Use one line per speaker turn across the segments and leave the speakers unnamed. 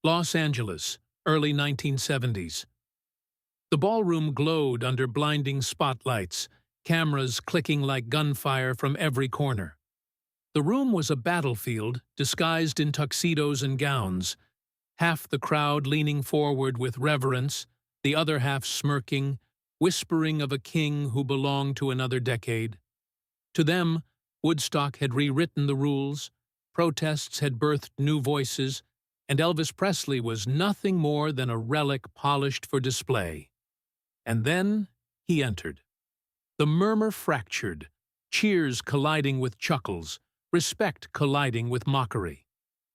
Los Angeles, early 1970s. The ballroom glowed under blinding spotlights, cameras clicking like gunfire from every corner. The room was a battlefield disguised in tuxedos and gowns, half the crowd leaning forward with reverence, the other half smirking, whispering of a king who belonged to another decade. To them, Woodstock had rewritten the rules, protests had birthed new voices, and Elvis Presley was nothing more than a relic polished for display. And then he entered. The murmur fractured, cheers colliding with chuckles, respect colliding with mockery.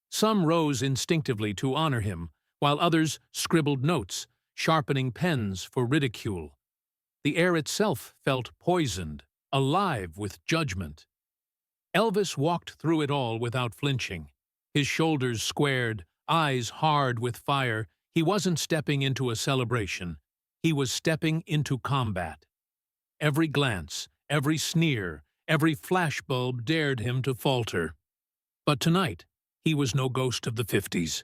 Some rose instinctively to honor him, while others scribbled notes, sharpening pens for ridicule. The air itself felt poisoned, alive with judgment. Elvis walked through it all without flinching. His shoulders squared, eyes hard with fire. He wasn't stepping into a celebration. He was stepping into combat. Every glance, every sneer, every flashbulb dared him to falter. But tonight, he was no ghost of the 50s.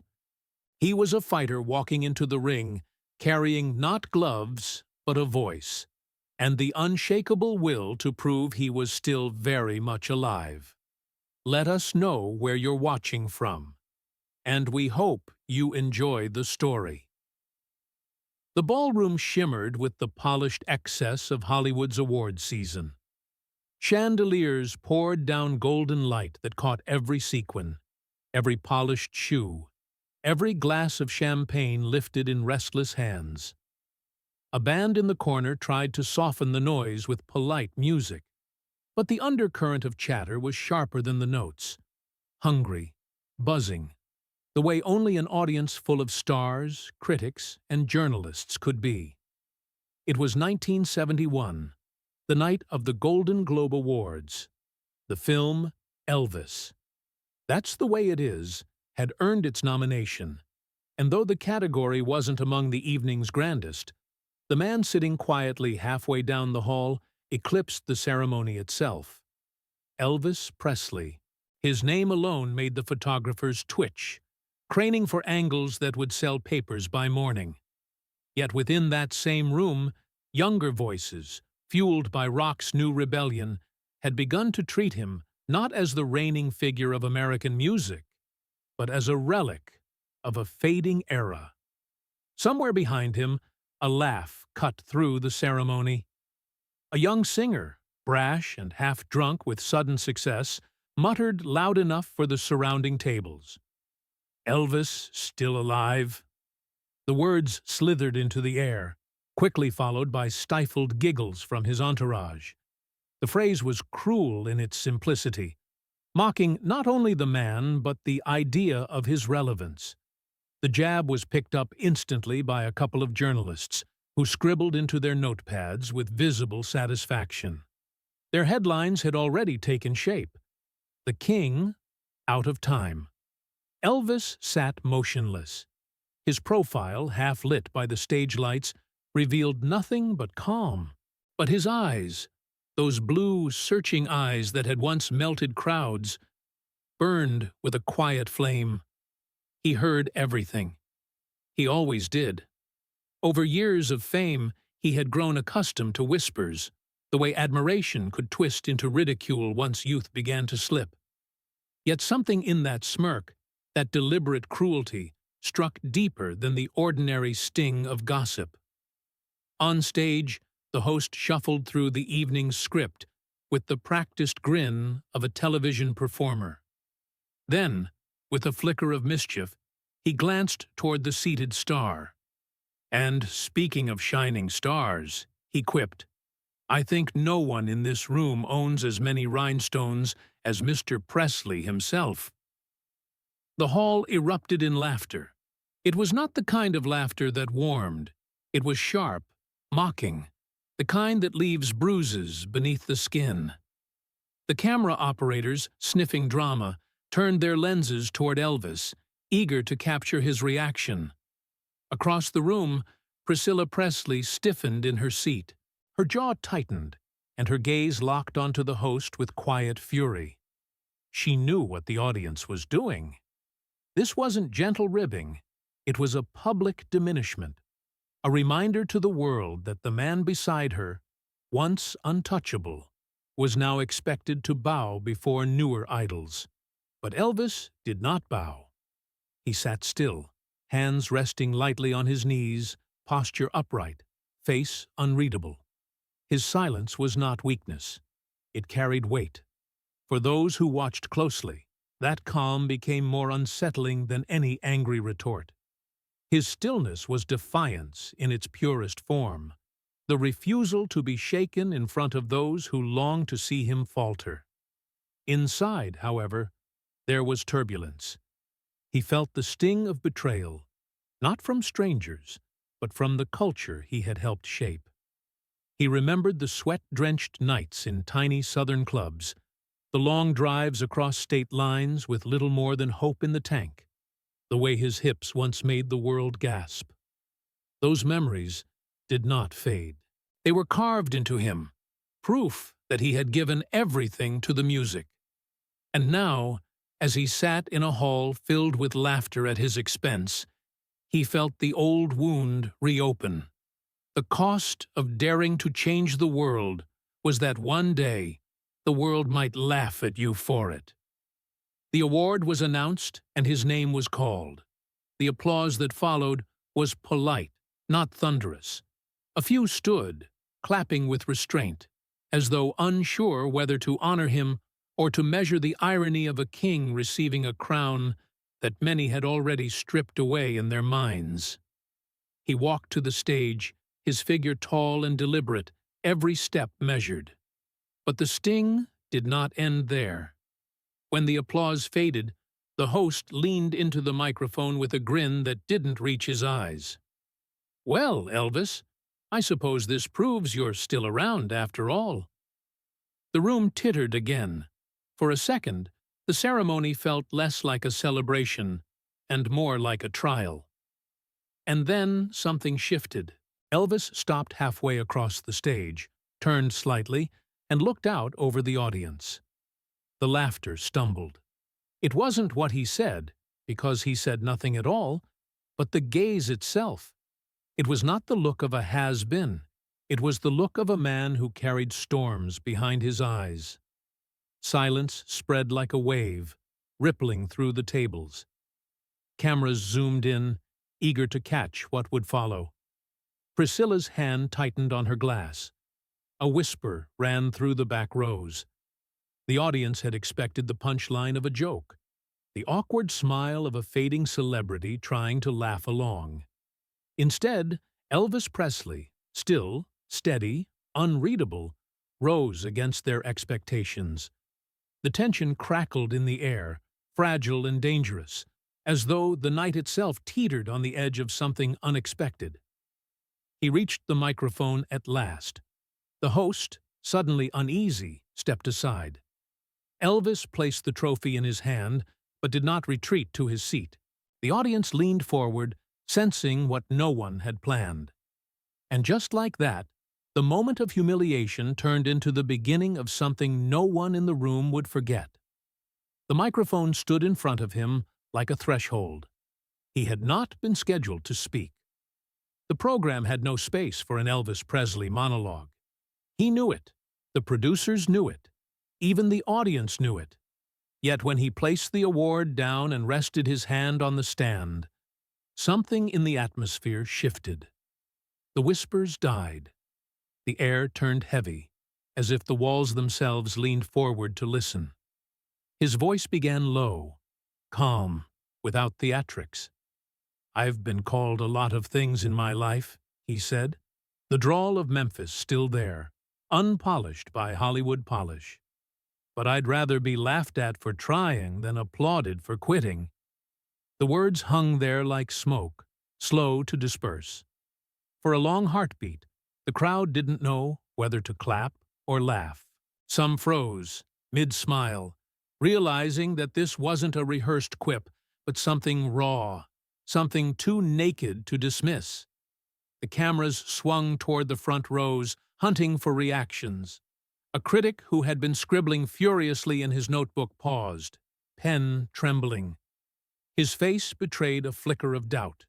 He was a fighter walking into the ring, carrying not gloves, but a voice, and the unshakable will to prove he was still very much alive. Let us know where you're watching from, and we hope you enjoy the story. The ballroom shimmered with the polished excess of Hollywood's award season. Chandeliers poured down golden light that caught every sequin, every polished shoe, every glass of champagne lifted in restless hands. A band in the corner tried to soften the noise with polite music, but the undercurrent of chatter was sharper than the notes, hungry, buzzing, the way only an audience full of stars, critics, and journalists could be. It was 1971, the night of the Golden Globe Awards. The film, Elvis. That's the Way It Is, had earned its nomination, and though the category wasn't among the evening's grandest, the man sitting quietly halfway down the hall eclipsed the ceremony itself. Elvis Presley. His name alone made the photographers twitch, craning for angles that would sell papers by morning. Yet within that same room, younger voices, fueled by rock's new rebellion, had begun to treat him not as the reigning figure of American music, but as a relic of a fading era. Somewhere behind him, a laugh cut through the ceremony. A young singer, brash and half-drunk with sudden success, muttered loud enough for the surrounding tables. "Elvis still alive?" The words slithered into the air, quickly followed by stifled giggles from his entourage. The phrase was cruel in its simplicity, mocking not only the man but the idea of his relevance. The jab was picked up instantly by a couple of journalists, who scribbled into their notepads with visible satisfaction. Their headlines had already taken shape. The King, out of time. Elvis sat motionless. His profile, half lit by the stage lights, revealed nothing but calm. But his eyes, those blue, searching eyes that had once melted crowds, burned with a quiet flame. He heard everything. He always did. Over years of fame, he had grown accustomed to whispers, the way admiration could twist into ridicule once youth began to slip. Yet something in that smirk, that deliberate cruelty, struck deeper than the ordinary sting of gossip. On stage, the host shuffled through the evening's script with the practiced grin of a television performer. Then, with a flicker of mischief, he glanced toward the seated star. And, speaking of shining stars, he quipped, "I think no one in this room owns as many rhinestones as Mr. Presley himself." The hall erupted in laughter. It was not the kind of laughter that warmed. It was sharp, mocking, the kind that leaves bruises beneath the skin. The camera operators, sniffing drama, turned their lenses toward Elvis, eager to capture his reaction. Across the room, Priscilla Presley stiffened in her seat. Her jaw tightened, and her gaze locked onto the host with quiet fury. She knew what the audience was doing. This wasn't gentle ribbing. It was a public diminishment, a reminder to the world that the man beside her, once untouchable, was now expected to bow before newer idols. But Elvis did not bow. He sat still, hands resting lightly on his knees, posture upright, face unreadable. His silence was not weakness. It carried weight. For those who watched closely, that calm became more unsettling than any angry retort. His stillness was defiance in its purest form, the refusal to be shaken in front of those who longed to see him falter. Inside, however, there was turbulence. He felt the sting of betrayal, not from strangers, but from the culture he had helped shape. He remembered the sweat-drenched nights in tiny southern clubs, the long drives across state lines with little more than hope in the tank, the way his hips once made the world gasp. Those memories did not fade. They were carved into him, proof that he had given everything to the music. And now, as he sat in a hall filled with laughter at his expense, he felt the old wound reopen. The cost of daring to change the world was that one day the world might laugh at you for it. The award was announced and his name was called. The applause that followed was polite, not thunderous. A few stood, clapping with restraint, as though unsure whether to honor him or to measure the irony of a king receiving a crown that many had already stripped away in their minds. He walked to the stage, his figure tall and deliberate, every step measured. But the sting did not end there. When the applause faded, the host leaned into the microphone with a grin that didn't reach his eyes. "Well, Elvis, I suppose this proves you're still around after all." The room tittered again. For a second, the ceremony felt less like a celebration and more like a trial. And then something shifted. Elvis stopped halfway across the stage, turned slightly, and looked out over the audience. The laughter stumbled. It wasn't what he said, because he said nothing at all, but the gaze itself. It was not the look of a has-been. It was the look of a man who carried storms behind his eyes. Silence spread like a wave, rippling through the tables. Cameras zoomed in, eager to catch what would follow. Priscilla's hand tightened on her glass. A whisper ran through the back rows. The audience had expected the punchline of a joke, the awkward smile of a fading celebrity trying to laugh along. Instead, Elvis Presley, still, steady, unreadable, rose against their expectations. The tension crackled in the air, fragile and dangerous, as though the night itself teetered on the edge of something unexpected. He reached the microphone at last. The host, suddenly uneasy, stepped aside. Elvis placed the trophy in his hand, but did not retreat to his seat. The audience leaned forward, sensing what no one had planned. And just like that, the moment of humiliation turned into the beginning of something no one in the room would forget. The microphone stood in front of him like a threshold. He had not been scheduled to speak. The program had no space for an Elvis Presley monologue. He knew it. The producers knew it. Even the audience knew it. Yet when he placed the award down and rested his hand on the stand, something in the atmosphere shifted. The whispers died. The air turned heavy, as if the walls themselves leaned forward to listen. His voice began low, calm, without theatrics. "I've been called a lot of things in my life," he said, the drawl of Memphis still there, unpolished by Hollywood polish. "But I'd rather be laughed at for trying than applauded for quitting." The words hung there like smoke, slow to disperse. For a long heartbeat, the crowd didn't know whether to clap or laugh. Some froze, mid-smile, realizing that this wasn't a rehearsed quip, but something raw, something too naked to dismiss. The cameras swung toward the front rows, hunting for reactions. A critic who had been scribbling furiously in his notebook paused, pen trembling. His face betrayed a flicker of doubt.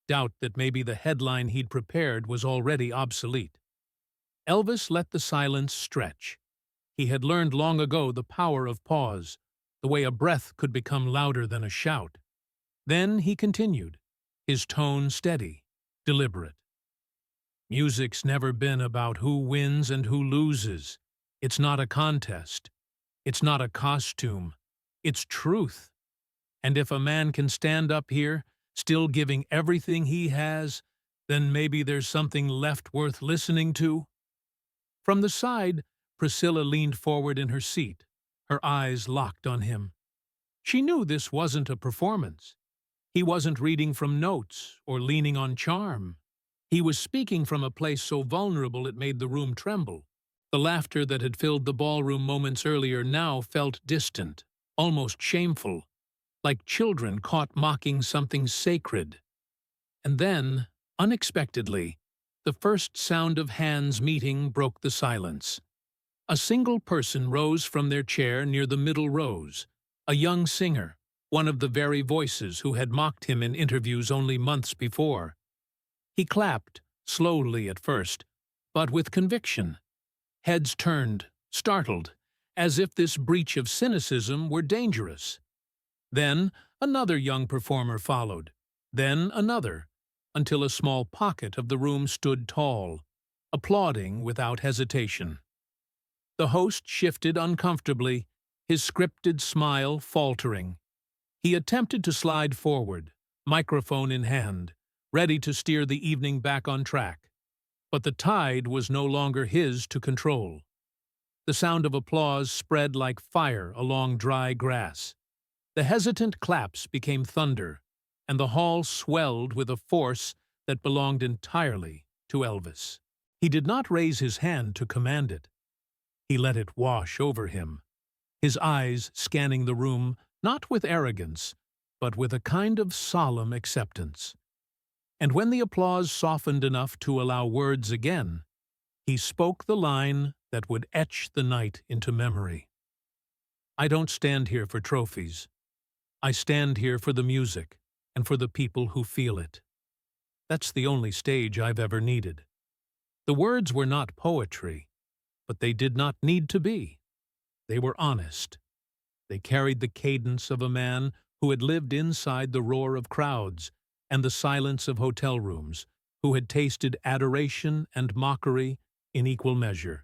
doubt that maybe the headline he'd prepared was already obsolete. Elvis let the silence stretch. He had learned long ago the power of pause, the way a breath could become louder than a shout. Then he continued, his tone steady, deliberate. Music's never been about who wins and who loses. It's not a contest. It's not a costume. It's truth. And if a man can stand up here, still giving everything he has, then maybe there's something left worth listening to. From the side, Priscilla leaned forward in her seat, her eyes locked on him. She knew this wasn't a performance. He wasn't reading from notes or leaning on charm. He was speaking from a place so vulnerable it made the room tremble. The laughter that had filled the ballroom moments earlier now felt distant, almost shameful, like children caught mocking something sacred. And then, unexpectedly, the first sound of hands meeting broke the silence. A single person rose from their chair near the middle rows, a young singer, one of the very voices who had mocked him in interviews only months before. He clapped, slowly at first, but with conviction. Heads turned, startled, as if this breach of cynicism were dangerous. Then another young performer followed, then another, until a small pocket of the room stood tall, applauding without hesitation. The host shifted uncomfortably, his scripted smile faltering. He attempted to slide forward, microphone in hand, ready to steer the evening back on track. But the tide was no longer his to control. The sound of applause spread like fire along dry grass. The hesitant claps became thunder, and the hall swelled with a force that belonged entirely to Elvis. He did not raise his hand to command it. He let it wash over him, his eyes scanning the room not with arrogance, but with a kind of solemn acceptance. And when the applause softened enough to allow words again, he spoke the line that would etch the night into memory. I don't stand here for trophies. I stand here for the music and for the people who feel it. That's the only stage I've ever needed. The words were not poetry, but they did not need to be. They were honest. They carried the cadence of a man who had lived inside the roar of crowds and the silence of hotel rooms, who had tasted adoration and mockery in equal measure.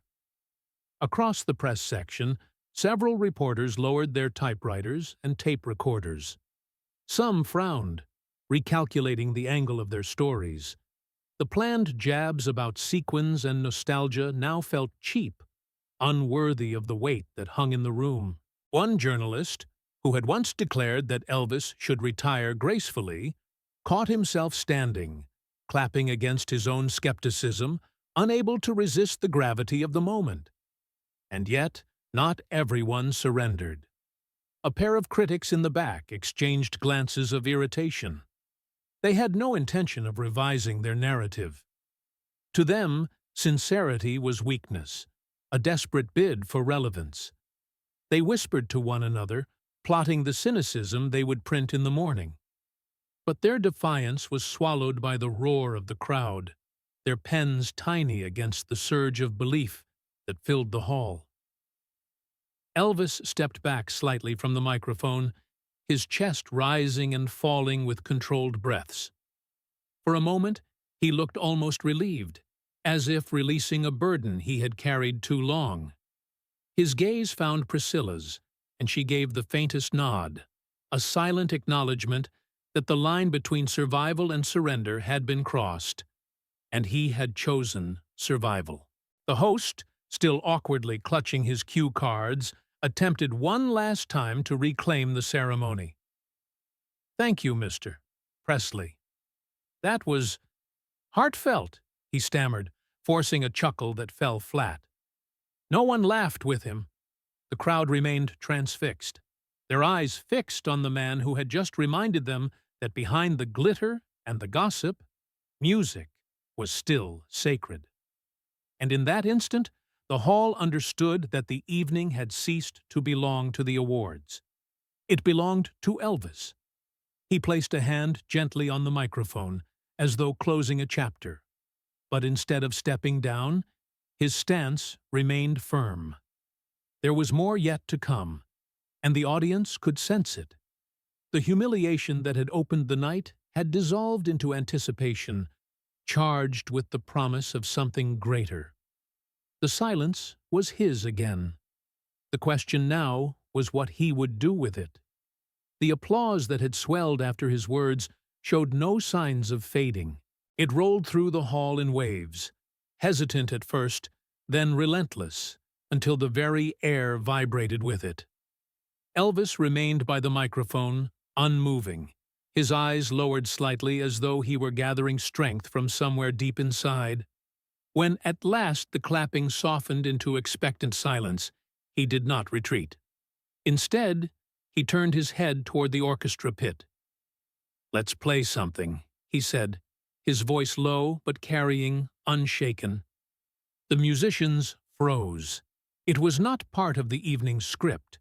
Across the press section, several reporters lowered their typewriters and tape recorders. Some frowned, recalculating the angle of their stories. The planned jabs about sequins and nostalgia now felt cheap, unworthy of the weight that hung in the room. One journalist, who had once declared that Elvis should retire gracefully, caught himself standing, clapping against his own skepticism, unable to resist the gravity of the moment. And yet, not everyone surrendered. A pair of critics in the back exchanged glances of irritation. They had no intention of revising their narrative. To them, sincerity was weakness, a desperate bid for relevance. They whispered to one another, plotting the cynicism they would print in the morning. But their defiance was swallowed by the roar of the crowd, their pens tiny against the surge of belief that filled the hall. Elvis stepped back slightly from the microphone, his chest rising and falling with controlled breaths. For a moment, he looked almost relieved, as if releasing a burden he had carried too long. His gaze found Priscilla's, and she gave the faintest nod, a silent acknowledgement that the line between survival and surrender had been crossed, and he had chosen survival. The host, still awkwardly clutching his cue cards, attempted one last time to reclaim the ceremony. "Thank you, Mr. Presley. That was heartfelt," he stammered, forcing a chuckle that fell flat. No one laughed with him. The crowd remained transfixed, their eyes fixed on the man who had just reminded them that behind the glitter and the gossip, music was still sacred. And in that instant, the hall understood that the evening had ceased to belong to the awards. It belonged to Elvis. He placed a hand gently on the microphone, as though closing a chapter. But instead of stepping down, his stance remained firm. There was more yet to come, and the audience could sense it. The humiliation that had opened the night had dissolved into anticipation, charged with the promise of something greater. The silence was his again. The question now was what he would do with it. The applause that had swelled after his words showed no signs of fading. It rolled through the hall in waves, hesitant at first, then relentless, until the very air vibrated with it. Elvis remained by the microphone, unmoving, his eyes lowered slightly as though he were gathering strength from somewhere deep inside. When at last the clapping softened into expectant silence, he did not retreat. Instead, he turned his head toward the orchestra pit. "Let's play something," he said, his voice low but carrying, unshaken. The musicians froze. It was not part of the evening's script.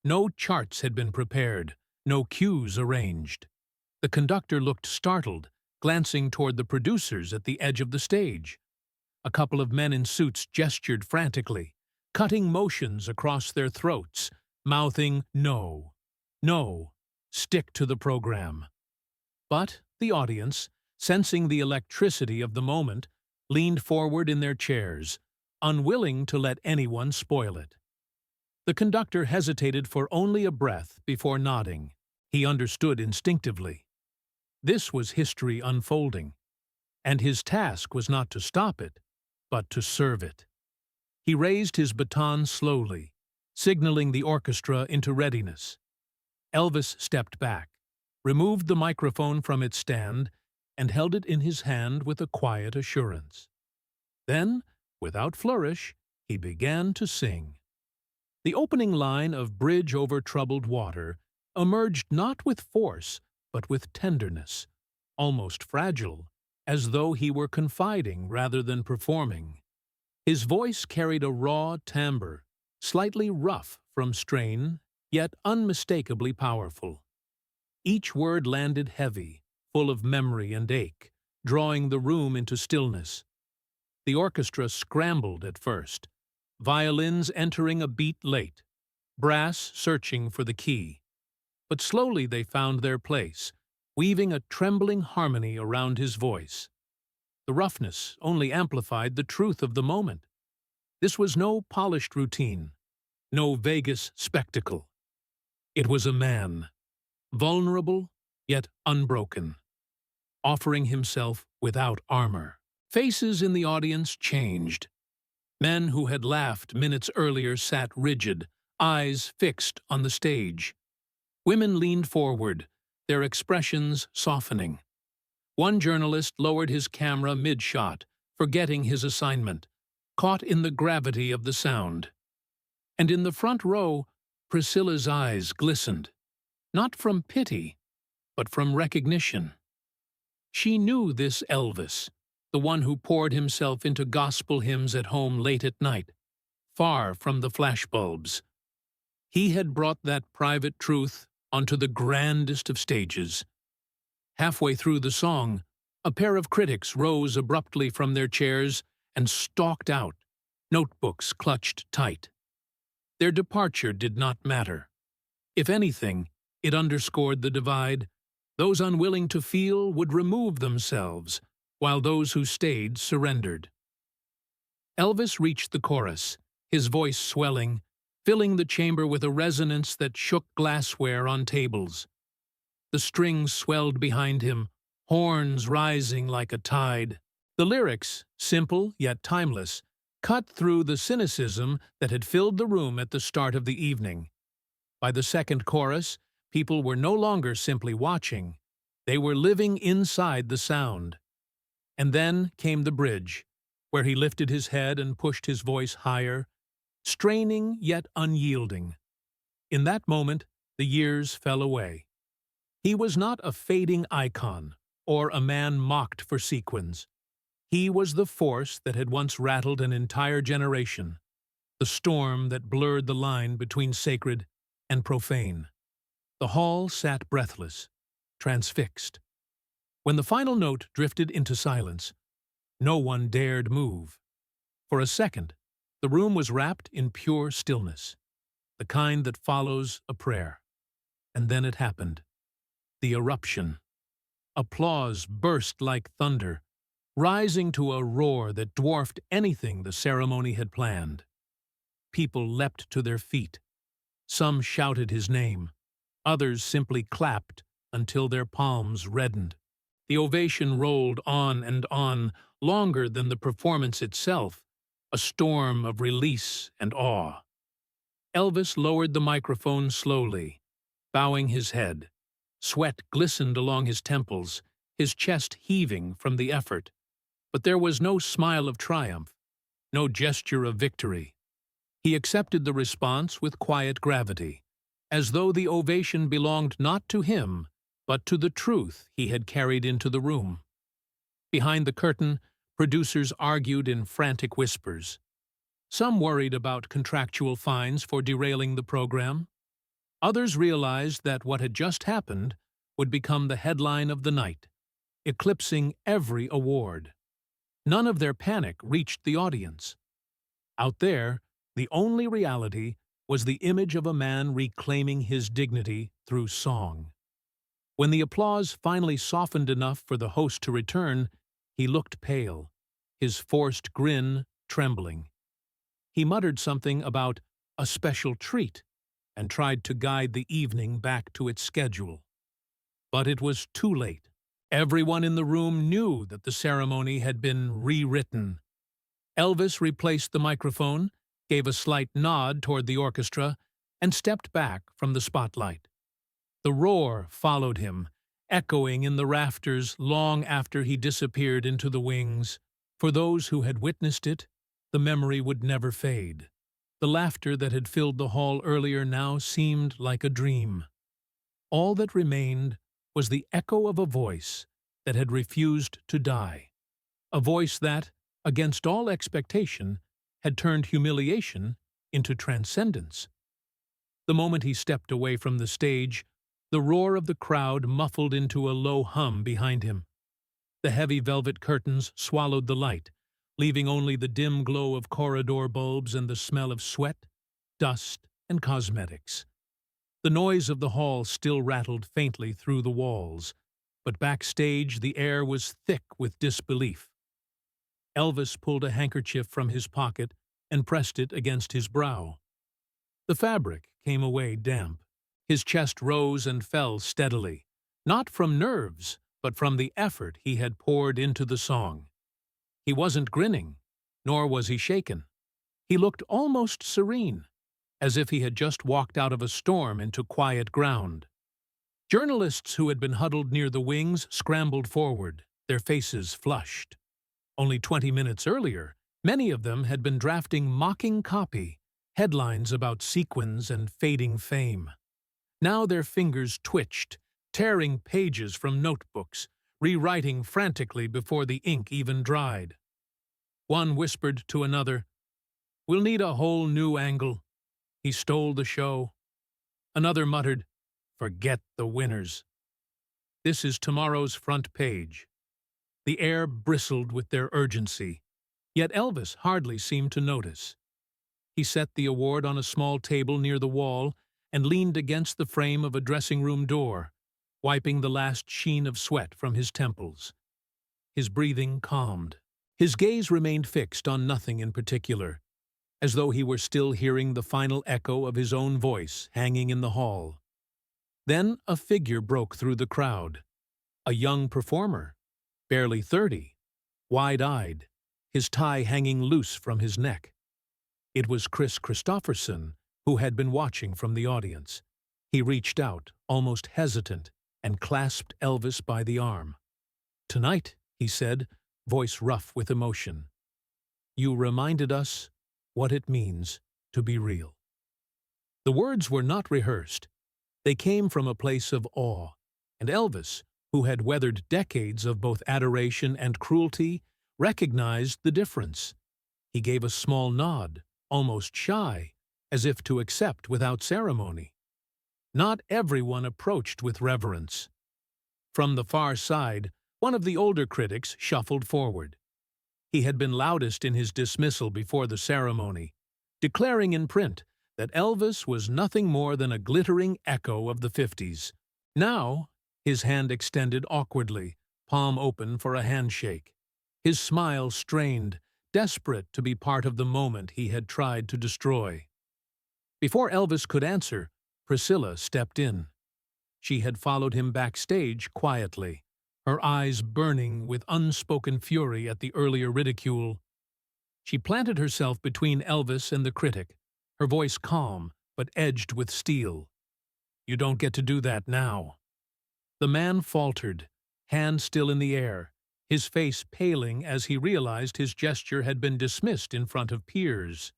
No charts had been prepared, no cues arranged. The conductor looked startled, glancing toward the producers at the edge of the stage. A couple of men in suits gestured frantically, cutting motions across their throats, mouthing, "No, no, stick to the program." But the audience, sensing the electricity of the moment, leaned forward in their chairs, unwilling to let anyone spoil it. The conductor hesitated for only a breath before nodding. He understood instinctively. This was history unfolding, and his task was not to stop it, but to serve it. He raised his baton slowly, signaling the orchestra into readiness. Elvis stepped back, removed the microphone from its stand, and held it in his hand with a quiet assurance. Then, without flourish, he began to sing. The opening line of "Bridge Over Troubled Water" emerged not with force, but with tenderness, almost fragile, as though he were confiding rather than performing. His voice carried a raw timbre, slightly rough from strain, yet unmistakably powerful. Each word landed heavy, full of memory and ache, drawing the room into stillness. The orchestra scrambled at first, violins entering a beat late, brass searching for the key. But slowly they found their place, weaving a trembling harmony around his voice. The roughness only amplified the truth of the moment. This was no polished routine, no Vegas spectacle. It was a man, vulnerable yet unbroken, offering himself without armor. Faces in the audience changed. Men who had laughed minutes earlier sat rigid, eyes fixed on the stage. Women leaned forward, their expressions softening. One journalist lowered his camera mid-shot, forgetting his assignment, caught in the gravity of the sound. And in the front row, Priscilla's eyes glistened, not from pity, but from recognition. She knew this Elvis, the one who poured himself into gospel hymns at home late at night, far from the flashbulbs. He had brought that private truth onto the grandest of stages. Halfway through the song, a pair of critics rose abruptly from their chairs and stalked out, notebooks clutched tight. Their departure did not matter. If anything, it underscored the divide. Those unwilling to feel would remove themselves, while those who stayed surrendered. Elvis reached the chorus, his voice swelling, filling the chamber with a resonance that shook glassware on tables. The strings swelled behind him, horns rising like a tide. The lyrics, simple yet timeless, cut through the cynicism that had filled the room at the start of the evening. By the second chorus, people were no longer simply watching. They were living inside the sound. And then came the bridge, where he lifted his head and pushed his voice higher, straining yet unyielding. In that moment, the years fell away. He was not a fading icon, or a man mocked for sequins. He was the force that had once rattled an entire generation, the storm that blurred the line between sacred and profane. The hall sat breathless, transfixed. When the final note drifted into silence, no one dared move. For a second, the room was wrapped in pure stillness, the kind that follows a prayer. And then it happened. The eruption. Applause burst like thunder, rising to a roar that dwarfed anything the ceremony had planned. People leapt to their feet. Some shouted his name. Others simply clapped until their palms reddened. The ovation rolled on and on, longer than the performance itself, a storm of release and awe. Elvis lowered the microphone slowly, bowing his head. Sweat glistened along his temples, his chest heaving from the effort. But there was no smile of triumph, no gesture of victory. He accepted the response with quiet gravity, as though the ovation belonged not to him, but to the truth he had carried into the room. Behind the curtain, producers argued in frantic whispers. Some worried about contractual fines for derailing the program. Others realized that what had just happened would become the headline of the night, eclipsing every award. None of their panic reached the audience. Out there, the only reality was the image of a man reclaiming his dignity through song. When the applause finally softened enough for the host to return, he looked pale, his forced grin trembling. He muttered something about a special treat and tried to guide the evening back to its schedule. But it was too late. Everyone in the room knew that the ceremony had been rewritten. Elvis replaced the microphone, gave a slight nod toward the orchestra, and stepped back from the spotlight. The roar followed him, echoing in the rafters long after he disappeared into the wings. For those who had witnessed it, the memory would never fade. The laughter that had filled the hall earlier now seemed like a dream. All that remained was the echo of a voice that had refused to die, a voice that, against all expectation, had turned humiliation into transcendence. The moment he stepped away from the stage, the roar of the crowd muffled into a low hum behind him. The heavy velvet curtains swallowed the light, leaving only the dim glow of corridor bulbs and the smell of sweat, dust, and cosmetics. The noise of the hall still rattled faintly through the walls, but backstage the air was thick with disbelief. Elvis pulled a handkerchief from his pocket and pressed it against his brow. The fabric came away damp. His chest rose and fell steadily, not from nerves, but from the effort he had poured into the song. He wasn't grinning, nor was he shaken. He looked almost serene, as if he had just walked out of a storm into quiet ground. Journalists who had been huddled near the wings scrambled forward, their faces flushed. Only 20 minutes earlier, many of them had been drafting mocking copy, headlines about sequins and fading fame. Now their fingers twitched, tearing pages from notebooks, rewriting frantically before the ink even dried. One whispered to another, "We'll need a whole new angle. He stole the show." Another muttered, "Forget the winners. This is tomorrow's front page." The air bristled with their urgency, yet Elvis hardly seemed to notice. He set the award on a small table near the wall and leaned against the frame of a dressing-room door, wiping the last sheen of sweat from his temples. His breathing calmed. His gaze remained fixed on nothing in particular, as though he were still hearing the final echo of his own voice hanging in the hall. Then a figure broke through the crowd. A young performer, barely 30, wide-eyed, his tie hanging loose from his neck. It was Chris Christopherson, who had been watching from the audience. He reached out, almost hesitant, and clasped Elvis by the arm. "Tonight," he said, voice rough with emotion, "you reminded us what it means to be real." The words were not rehearsed. They came from a place of awe, and Elvis, who had weathered decades of both adoration and cruelty, recognized the difference. He gave a small nod, almost shy, as if to accept without ceremony. Not everyone approached with reverence. From the far side, One of the older critics shuffled forward. He had been loudest in his dismissal before the ceremony, declaring in print that Elvis was nothing more than a glittering echo of the '50s. Now, his hand extended awkwardly, palm open for a handshake. His smile strained, desperate to be part of the moment he had tried to destroy. Before Elvis could answer, Priscilla stepped in. She had followed him backstage quietly, her eyes burning with unspoken fury at the earlier ridicule. She planted herself between Elvis and the critic, her voice calm but edged with steel. "You don't get to do that now." The man faltered, hand still in the air, his face paling as he realized his gesture had been dismissed in front of peers.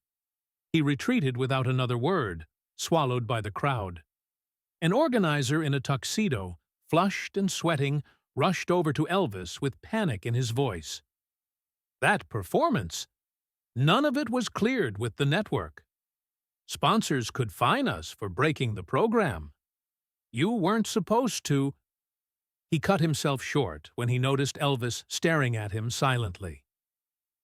He retreated without another word, swallowed by the crowd. An organizer in a tuxedo, flushed and sweating, rushed over to Elvis with panic in his voice. "That performance! None of it was cleared with the network. Sponsors could fine us for breaking the program. You weren't supposed to—" He cut himself short when he noticed Elvis staring at him silently.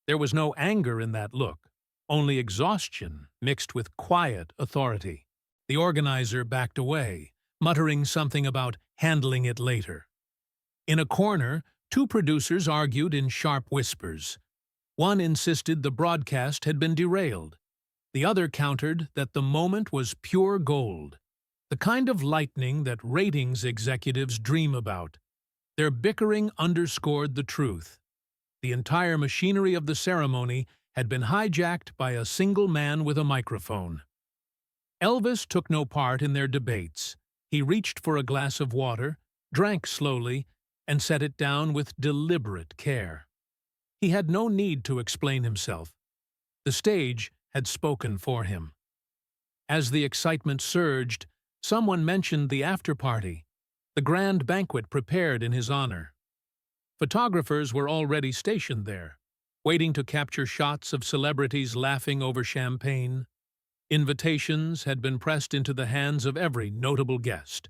There was no anger in that look, only exhaustion mixed with quiet authority. The organizer backed away, muttering something about handling it later. In a corner, two producers argued in sharp whispers. One insisted the broadcast had been derailed. The other countered that the moment was pure gold, the kind of lightning that ratings executives dream about. Their bickering underscored the truth. The entire machinery of the ceremony had been hijacked by a single man with a microphone. Elvis took no part in their debates. He reached for a glass of water, drank slowly, and set it down with deliberate care. He had no need to explain himself. The stage had spoken for him. As the excitement surged, someone mentioned the after-party, the grand banquet prepared in his honor. Photographers were already stationed there, waiting to capture shots of celebrities laughing over champagne. Invitations had been pressed into the hands of every notable guest.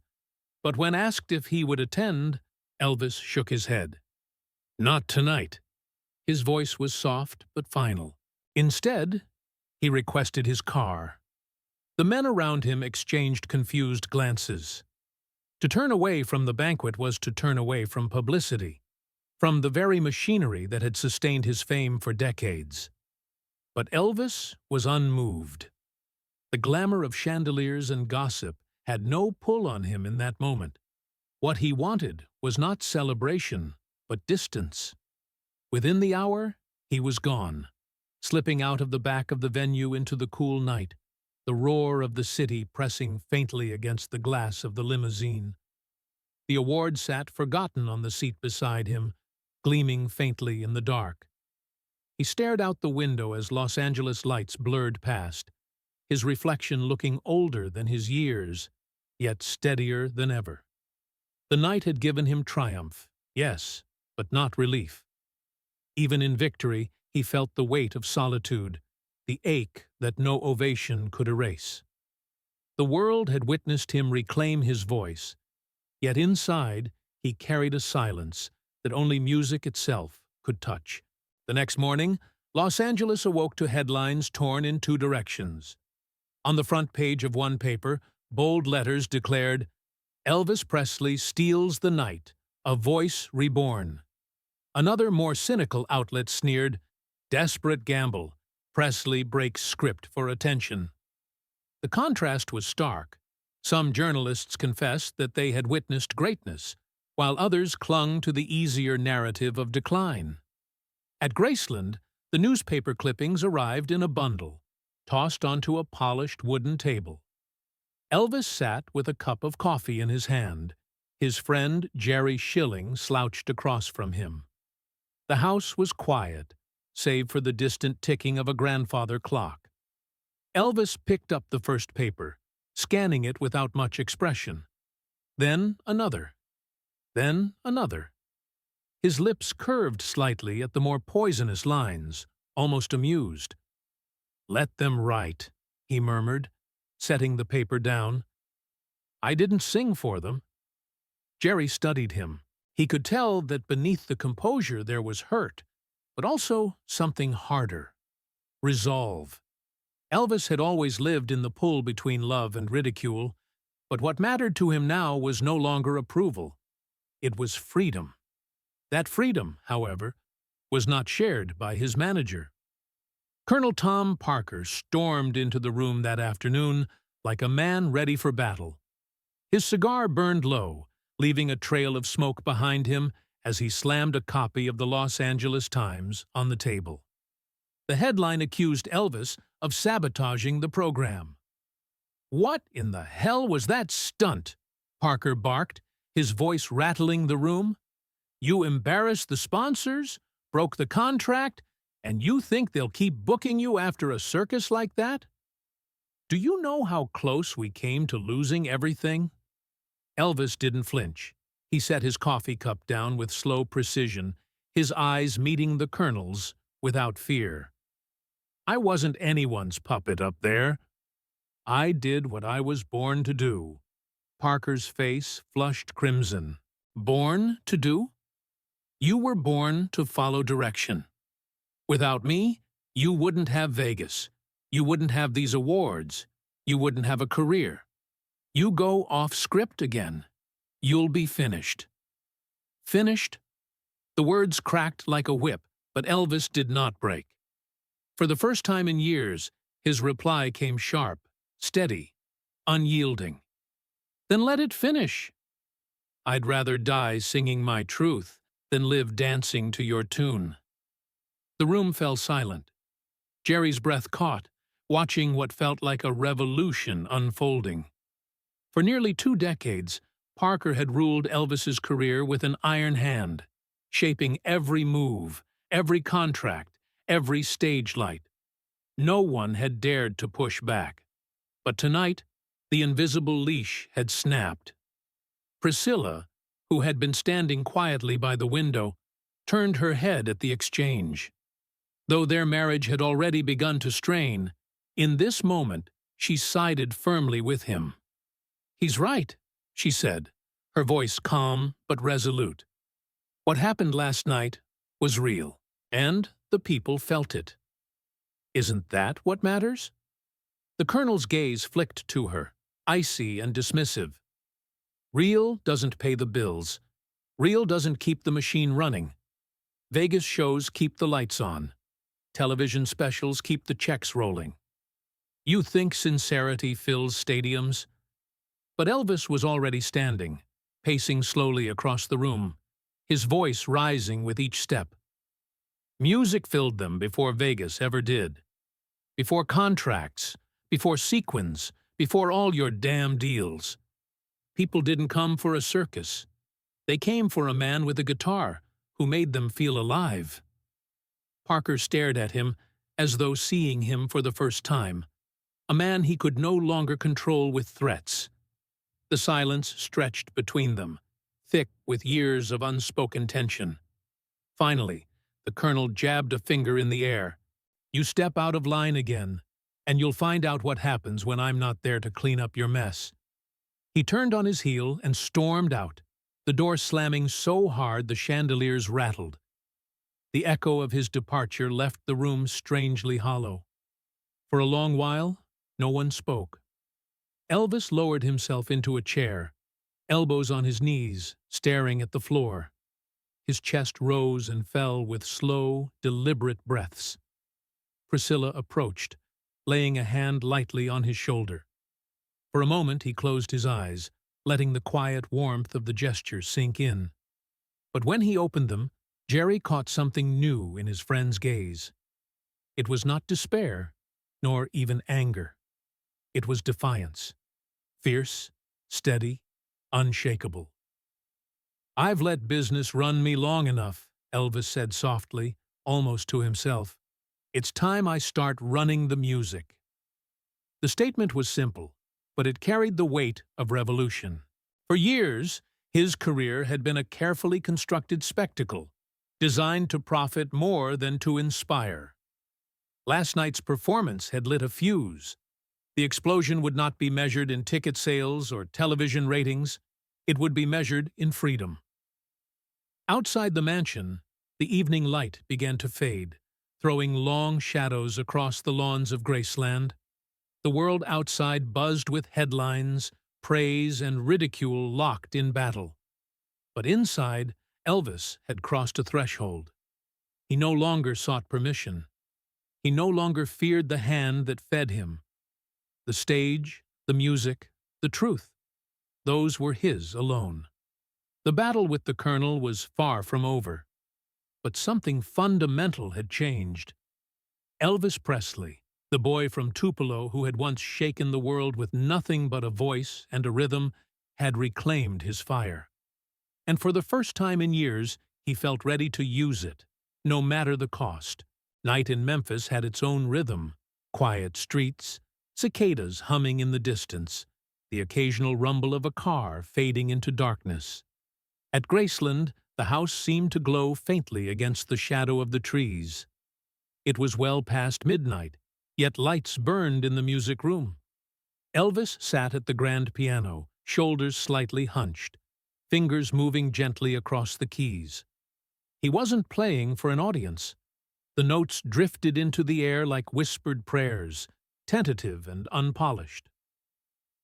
But when asked if he would attend, Elvis shook his head. "Not tonight." His voice was soft but final. Instead, he requested his car. The men around him exchanged confused glances. To turn away from the banquet was to turn away from publicity, from the very machinery that had sustained his fame for decades. But Elvis was unmoved. The glamour of chandeliers and gossip had no pull on him in that moment. What he wanted was not celebration, but distance. Within the hour, he was gone, slipping out of the back of the venue into the cool night, the roar of the city pressing faintly against the glass of the limousine. The award sat forgotten on the seat beside him, gleaming faintly in the dark. He stared out the window as Los Angeles lights blurred past, his reflection looking older than his years, yet steadier than ever. The night had given him triumph, yes, but not relief. Even in victory, he felt the weight of solitude, the ache that no ovation could erase. The world had witnessed him reclaim his voice, yet inside he carried a silence that only music itself could touch. The next morning, Los Angeles awoke to headlines torn in two directions. On the front page of one paper, bold letters declared, "Elvis Presley steals the night, a voice reborn." Another, more cynical outlet sneered, "Desperate gamble, Presley breaks script for attention." The contrast was stark. Some journalists confessed that they had witnessed greatness, while others clung to the easier narrative of decline. At Graceland, the newspaper clippings arrived in a bundle, tossed onto a polished wooden table. Elvis sat with a cup of coffee in his hand. His friend Jerry Schilling slouched across from him. The house was quiet, save for the distant ticking of a grandfather clock. Elvis picked up the first paper, scanning it without much expression. Then another. Then another. His lips curved slightly at the more poisonous lines, almost amused. "Let them write," he murmured, setting the paper down. "I didn't sing for them." Jerry studied him. He could tell that beneath the composure there was hurt, but also something harder: resolve. Elvis had always lived in the pull between love and ridicule, but what mattered to him now was no longer approval. It was freedom. That freedom, however, was not shared by his manager. Colonel Tom Parker stormed into the room that afternoon like a man ready for battle. His cigar burned low, leaving a trail of smoke behind him as he slammed a copy of the Los Angeles Times on the table. The headline accused Elvis of sabotaging the program. "What in the hell was that stunt?" Parker barked, his voice rattling the room. "You embarrassed the sponsors, broke the contract, and you think they'll keep booking you after a circus like that? Do you know how close we came to losing everything?" Elvis didn't flinch. He set his coffee cup down with slow precision, his eyes meeting the Colonel's without fear. "I wasn't anyone's puppet up there. I did what I was born to do." Parker's face flushed crimson. "Born to do? You were born to follow direction. Without me, you wouldn't have Vegas. You wouldn't have these awards. You wouldn't have a career. You go off script again. You'll be finished." Finished? The words cracked like a whip, but Elvis did not break. For the first time in years, his reply came sharp, steady, unyielding. "Then let it finish. I'd rather die singing my truth than live dancing to your tune." The room fell silent. Jerry's breath caught, watching what felt like a revolution unfolding. For nearly 2 decades, Parker had ruled Elvis's career with an iron hand, shaping every move, every contract, every stage light. No one had dared to push back. But tonight, the invisible leash had snapped. Priscilla, who had been standing quietly by the window, turned her head at the exchange. Though their marriage had already begun to strain, in this moment she sided firmly with him. "He's right," she said, her voice calm but resolute. "What happened last night was real, and the people felt it. Isn't that what matters?" The Colonel's gaze flicked to her, icy and dismissive. "Real doesn't pay the bills. Real doesn't keep the machine running. Vegas shows keep the lights on. Television specials keep the checks rolling. You think sincerity fills stadiums?" But Elvis was already standing, pacing slowly across the room, his voice rising with each step. Music filled them before Vegas ever did. Before contracts, before sequins, before all your damn deals. People didn't come for a circus. They came for a man with a guitar who made them feel alive. Parker stared at him as though seeing him for the first time, a man he could no longer control with threats. The silence stretched between them, thick with years of unspoken tension. Finally, the Colonel jabbed a finger in the air. "You step out of line again, and you'll find out what happens when I'm not there to clean up your mess." He turned on his heel and stormed out, the door slamming so hard the chandeliers rattled. The echo of his departure left the room strangely hollow. For a long while, no one spoke. Elvis lowered himself into a chair, elbows on his knees, staring at the floor. His chest rose and fell with slow, deliberate breaths. Priscilla approached, laying a hand lightly on his shoulder. For a moment he closed his eyes, letting the quiet warmth of the gesture sink in. But when he opened them, Jerry caught something new in his friend's gaze. It was not despair, nor even anger. It was defiance. Fierce, steady, unshakable. "I've let business run me long enough," Elvis said softly, almost to himself. "It's time I start running the music." The statement was simple, but it carried the weight of revolution. For years, his career had been a carefully constructed spectacle, designed to profit more than to inspire. Last night's performance had lit a fuse. The explosion would not be measured in ticket sales or television ratings. It would be measured in freedom. Outside the mansion, the evening light began to fade, throwing long shadows across the lawns of Graceland. The world outside buzzed with headlines, praise, and ridicule locked in battle. But inside, Elvis had crossed a threshold. He no longer sought permission. He no longer feared the hand that fed him. The stage, the music, the truth, those were his alone. The battle with the Colonel was far from over. But something fundamental had changed. Elvis Presley, the boy from Tupelo who had once shaken the world with nothing but a voice and a rhythm, had reclaimed his fire. And for the first time in years, he felt ready to use it, no matter the cost. Night in Memphis had its own rhythm: quiet streets, cicadas humming in the distance, the occasional rumble of a car fading into darkness. At Graceland, the house seemed to glow faintly against the shadow of the trees. It was well past midnight, yet lights burned in the music room. Elvis sat at the grand piano, shoulders slightly hunched, fingers moving gently across the keys. He wasn't playing for an audience. The notes drifted into the air like whispered prayers, tentative and unpolished.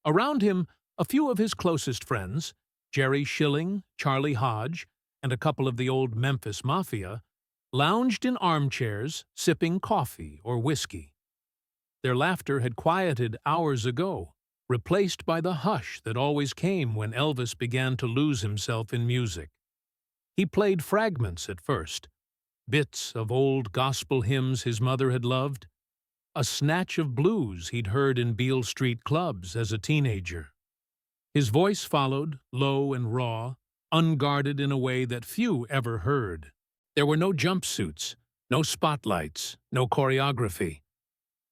Around him, a few of his closest friends, Jerry Schilling, Charlie Hodge, and a couple of the old Memphis Mafia, lounged in armchairs, sipping coffee or whiskey. Their laughter had quieted hours ago, replaced by the hush that always came when Elvis began to lose himself in music. He played fragments at first, bits of old gospel hymns his mother had loved, a snatch of blues he'd heard in Beale Street clubs as a teenager. His voice followed, low and raw, unguarded in a way that few ever heard. There were no jumpsuits, no spotlights, no choreography.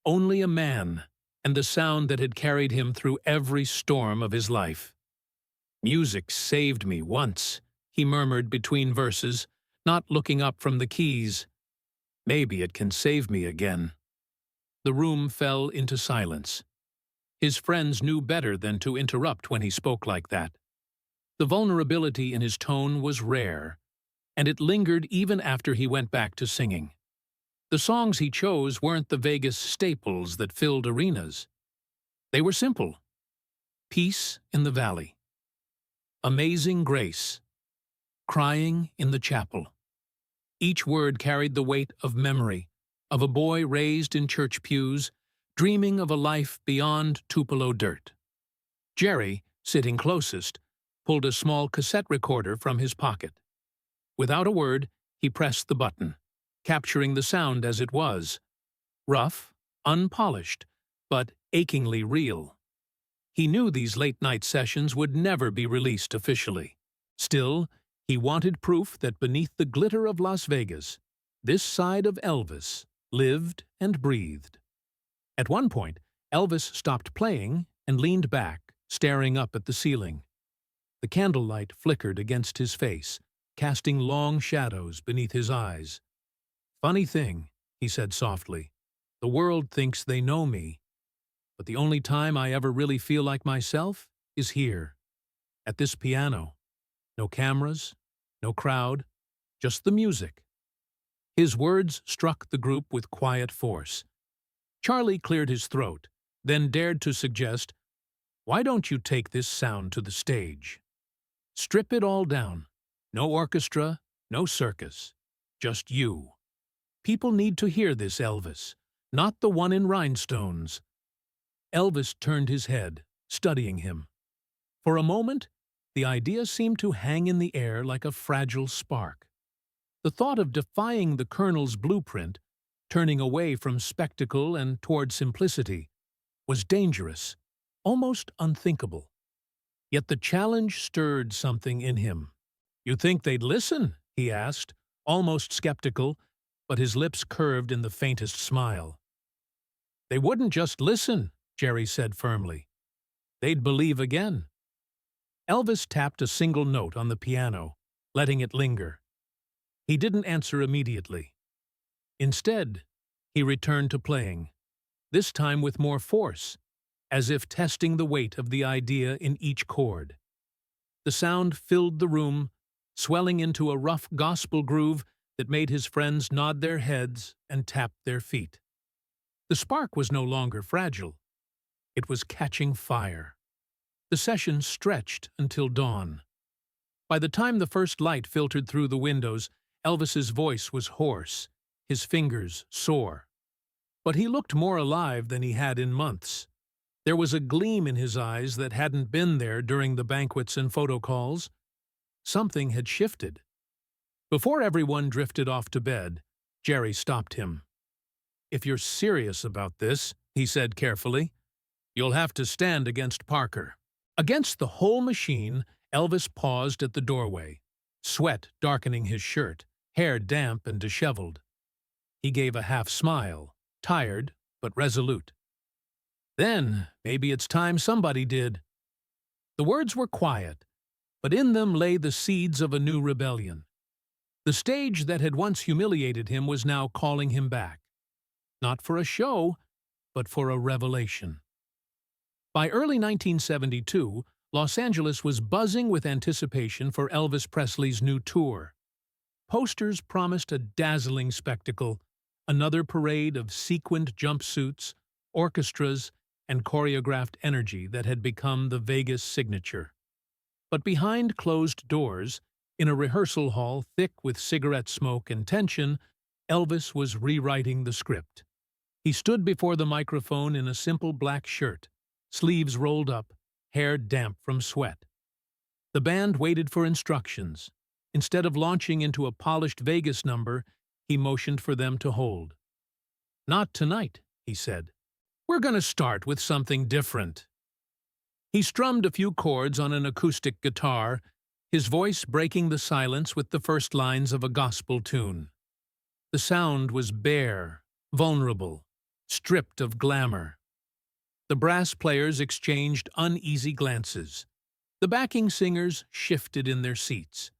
Only a man, and the sound that had carried him through every storm of his life. "Music saved me once," he murmured between verses, not looking up from the keys. "Maybe it can save me again." The room fell into silence. His friends knew better than to interrupt when he spoke like that. The vulnerability in his tone was rare, and it lingered even after he went back to singing. The songs he chose weren't the Vegas staples that filled arenas. They were simple. Peace in the Valley, Amazing Grace, Crying in the Chapel. Each word carried the weight of memory, of a boy raised in church pews, dreaming of a life beyond Tupelo dirt. Jerry, sitting closest, pulled a small cassette recorder from his pocket. Without a word, he pressed the button, capturing the sound as it was. Rough, unpolished, but achingly real. He knew these late-night sessions would never be released officially. Still, he wanted proof that beneath the glitter of Las Vegas, this side of Elvis lived and breathed. At one point, Elvis stopped playing and leaned back, staring up at the ceiling. The candlelight flickered against his face, casting long shadows beneath his eyes. "Funny thing," he said softly. "The world thinks they know me, but the only time I ever really feel like myself is here, at this piano. No cameras, no crowd, just the music." His words struck the group with quiet force. Charlie cleared his throat, then dared to suggest, "Why don't you take this sound to the stage? Strip it all down. No orchestra, no circus. Just you. People need to hear this Elvis, not the one in rhinestones." Elvis turned his head, studying him. For a moment, the idea seemed to hang in the air like a fragile spark. The thought of defying the Colonel's blueprint, turning away from spectacle and toward simplicity, was dangerous, almost unthinkable. Yet the challenge stirred something in him. "You think they'd listen?" he asked, almost skeptical, but his lips curved in the faintest smile. "They wouldn't just listen," Jerry said firmly. "They'd believe again." Elvis tapped a single note on the piano, letting it linger. He didn't answer immediately. Instead, he returned to playing, this time with more force, as if testing the weight of the idea in each chord. The sound filled the room, swelling into a rough gospel groove that made his friends nod their heads and tap their feet. The spark was no longer fragile. It was catching fire. The session stretched until dawn. By the time the first light filtered through the windows, Elvis's voice was hoarse, his fingers sore. But he looked more alive than he had in months. There was a gleam in his eyes that hadn't been there during the banquets and photo calls. Something had shifted. Before everyone drifted off to bed, Jerry stopped him. "If you're serious about this," he said carefully, "you'll have to stand against Parker." Against the whole machine, Elvis paused at the doorway, sweat darkening his shirt, hair damp and disheveled. He gave a half smile, tired but resolute. "Then maybe it's time somebody did." The words were quiet, but in them lay the seeds of a new rebellion. The stage that had once humiliated him was now calling him back. Not for a show, but for a revelation. By early 1972, Los Angeles was buzzing with anticipation for Elvis Presley's new tour. Posters promised a dazzling spectacle, another parade of sequined jumpsuits, orchestras, and choreographed energy that had become the Vegas signature. But behind closed doors, in a rehearsal hall thick with cigarette smoke and tension, Elvis was rewriting the script. He stood before the microphone in a simple black shirt, sleeves rolled up, hair damp from sweat. The band waited for instructions. Instead of launching into a polished Vegas number, he motioned for them to hold. "Not tonight," he said. "We're going to start with something different." He strummed a few chords on an acoustic guitar, his voice breaking the silence with the first lines of a gospel tune. The sound was bare, vulnerable, stripped of glamour. The brass players exchanged uneasy glances. The backing singers shifted in their seats.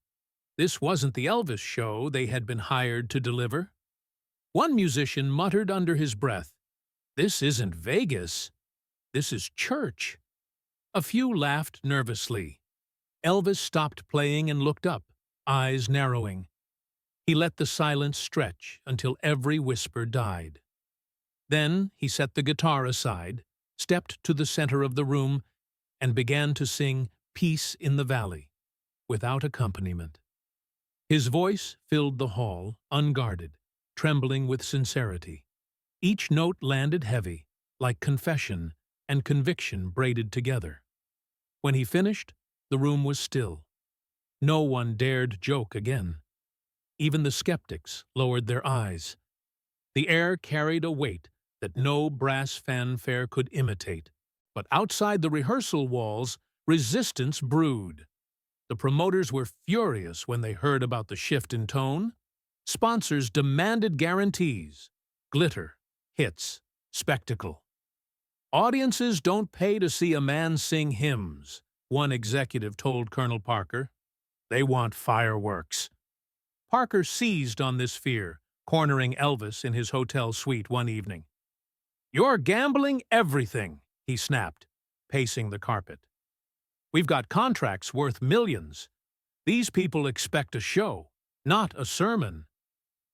This wasn't the Elvis show they had been hired to deliver. One musician muttered under his breath, "This isn't Vegas. This is church." A few laughed nervously. Elvis stopped playing and looked up, eyes narrowing. He let the silence stretch until every whisper died. Then he set the guitar aside, stepped to the center of the room, and began to sing "Peace in the Valley," without accompaniment. His voice filled the hall, unguarded, trembling with sincerity. Each note landed heavy, like confession and conviction braided together. When he finished, the room was still. No one dared joke again. Even the skeptics lowered their eyes. The air carried a weight that no brass fanfare could imitate. But outside the rehearsal walls, resistance brewed. The promoters were furious when they heard about the shift in tone. Sponsors demanded guarantees: glitter, hits, spectacle. "Audiences don't pay to see a man sing hymns," one executive told Colonel Parker. "They want fireworks." Parker seized on this fear, cornering Elvis in his hotel suite one evening. "You're gambling everything," he snapped, pacing the carpet. "We've got contracts worth millions. These people expect a show, not a sermon.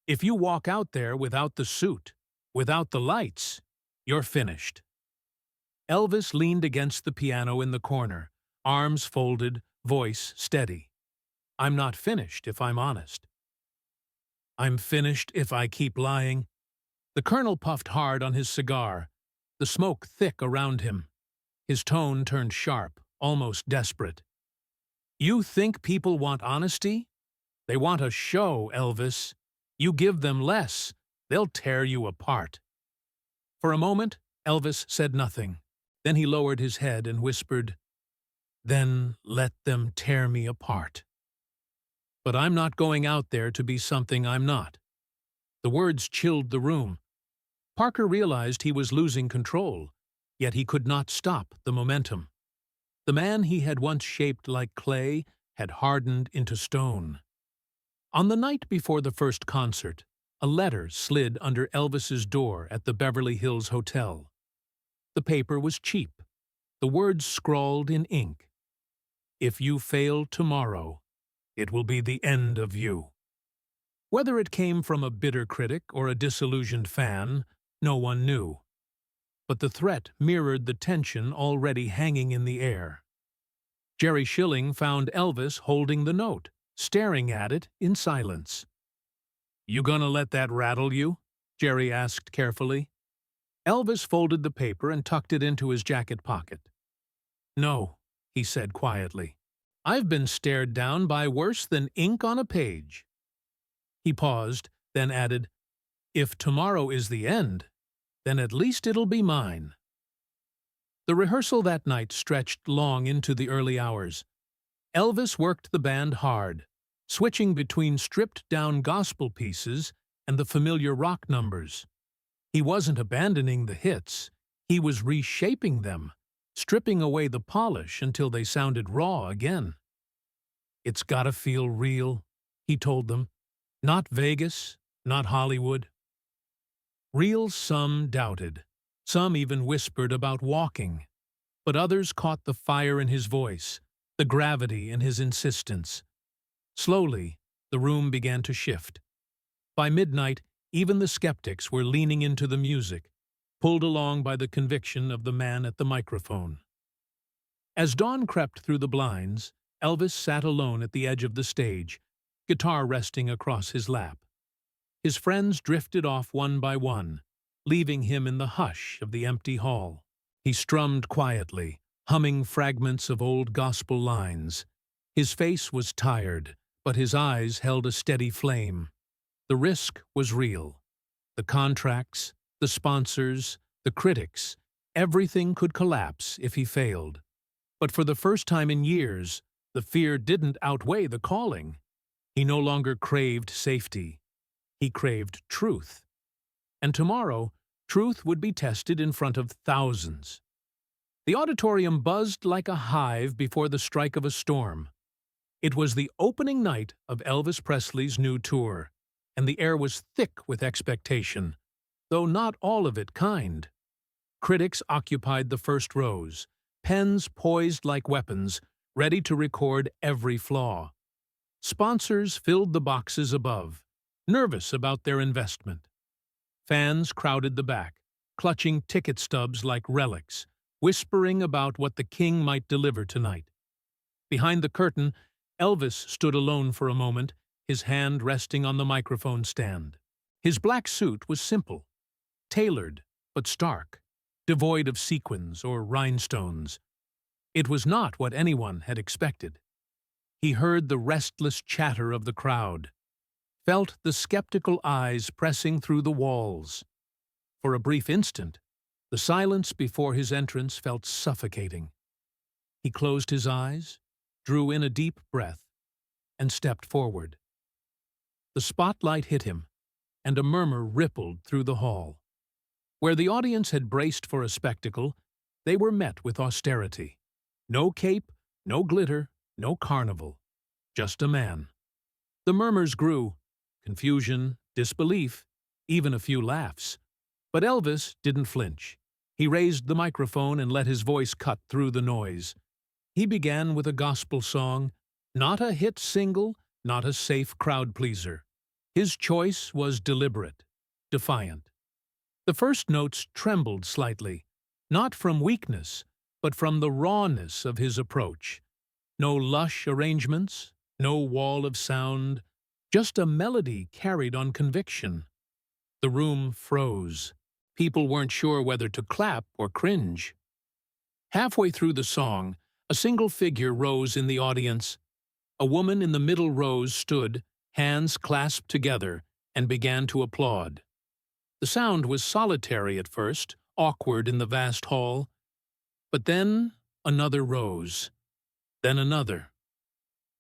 If you walk out there without the suit, without the lights, you're finished." Elvis leaned against the piano in the corner, arms folded, voice steady. "I'm not finished if I'm honest." "I'm finished if I keep lying." The colonel puffed hard on his cigar, the smoke thick around him. His tone turned sharp, almost desperate. "You think people want honesty? They want a show, Elvis. You give them less, they'll tear you apart." For a moment, Elvis said nothing. Then he lowered his head and whispered, "Then let them tear me apart. But I'm not going out there to be something I'm not." The words chilled the room. Parker realized he was losing control, yet he could not stop the momentum. The man he had once shaped like clay had hardened into stone. On the night before the first concert, a letter slid under Elvis's door at the Beverly Hills Hotel. The paper was cheap, the words scrawled in ink. "If you fail tomorrow, It will be the end of you." Whether it came from a bitter critic or a disillusioned fan, no one knew. But the threat mirrored the tension already hanging in the air. Jerry Schilling found Elvis holding the note, staring at it in silence. "You gonna let that rattle you?" Jerry asked carefully. Elvis folded the paper and tucked it into his jacket pocket. "No," he said quietly. "I've been stared down by worse than ink on a page." He paused, then added, "If tomorrow is the end, then at least it'll be mine." The rehearsal that night stretched long into the early hours. Elvis worked the band hard, switching between stripped-down gospel pieces and the familiar rock numbers. He wasn't abandoning the hits, he was reshaping them, stripping away the polish until they sounded raw again. "It's gotta feel real," he told them. "Not Vegas, not Hollywood." Real some doubted. Some even whispered about walking. But others caught the fire in his voice, the gravity in his insistence. Slowly, the room began to shift. By midnight, even the skeptics were leaning into the music, pulled along by the conviction of the man at the microphone. As dawn crept through the blinds, Elvis sat alone at the edge of the stage, guitar resting across his lap. His friends drifted off one by one, leaving him in the hush of the empty hall. He strummed quietly, humming fragments of old gospel lines. His face was tired, but his eyes held a steady flame. The risk was real. The contracts, the sponsors, the critics, everything could collapse if he failed. But for the first time in years, the fear didn't outweigh the calling. He no longer craved safety. He craved truth. And tomorrow, truth would be tested in front of thousands. The auditorium buzzed like a hive before the strike of a storm. It was the opening night of Elvis Presley's new tour, and the air was thick with expectation, though not all of it kind. Critics occupied the first rows, pens poised like weapons, ready to record every flaw. Sponsors filled the boxes above, nervous about their investment. Fans crowded the back, clutching ticket stubs like relics, whispering about what the king might deliver tonight. Behind the curtain, Elvis stood alone for a moment, his hand resting on the microphone stand. His black suit was simple, tailored but stark, devoid of sequins or rhinestones. It was not what anyone had expected. He heard the restless chatter of the crowd, felt the skeptical eyes pressing through the walls. For a brief instant, the silence before his entrance felt suffocating. He closed his eyes, drew in a deep breath, and stepped forward. The spotlight hit him, and a murmur rippled through the hall. Where the audience had braced for a spectacle, they were met with austerity. No cape, no glitter, no carnival. Just a man. The murmurs grew. Confusion, disbelief, even a few laughs. But Elvis didn't flinch. He raised the microphone and let his voice cut through the noise. He began with a gospel song, not a hit single, not a safe crowd-pleaser. His choice was deliberate, defiant. The first notes trembled slightly, not from weakness, but from the rawness of his approach. No lush arrangements, no wall of sound, just a melody carried on conviction. The room froze. People weren't sure whether to clap or cringe. Halfway through the song, a single figure rose in the audience. A woman in the middle rows stood, hands clasped together, and began to applaud. The sound was solitary at first, awkward in the vast hall. But then another rose, then another.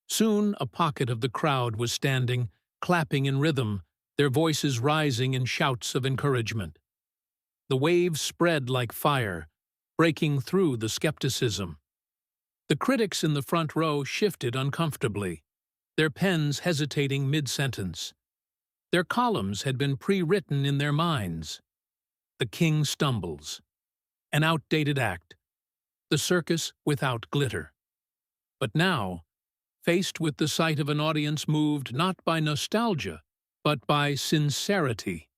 Soon a pocket of the crowd was standing, clapping in rhythm, their voices rising in shouts of encouragement. The wave spread like fire, breaking through the skepticism. The critics in the front row shifted uncomfortably, their pens hesitating mid-sentence. Their columns had been pre-written in their minds. The king stumbles. An outdated act. The circus without glitter. But now, faced with the sight of an audience moved not by nostalgia, but by sincerity.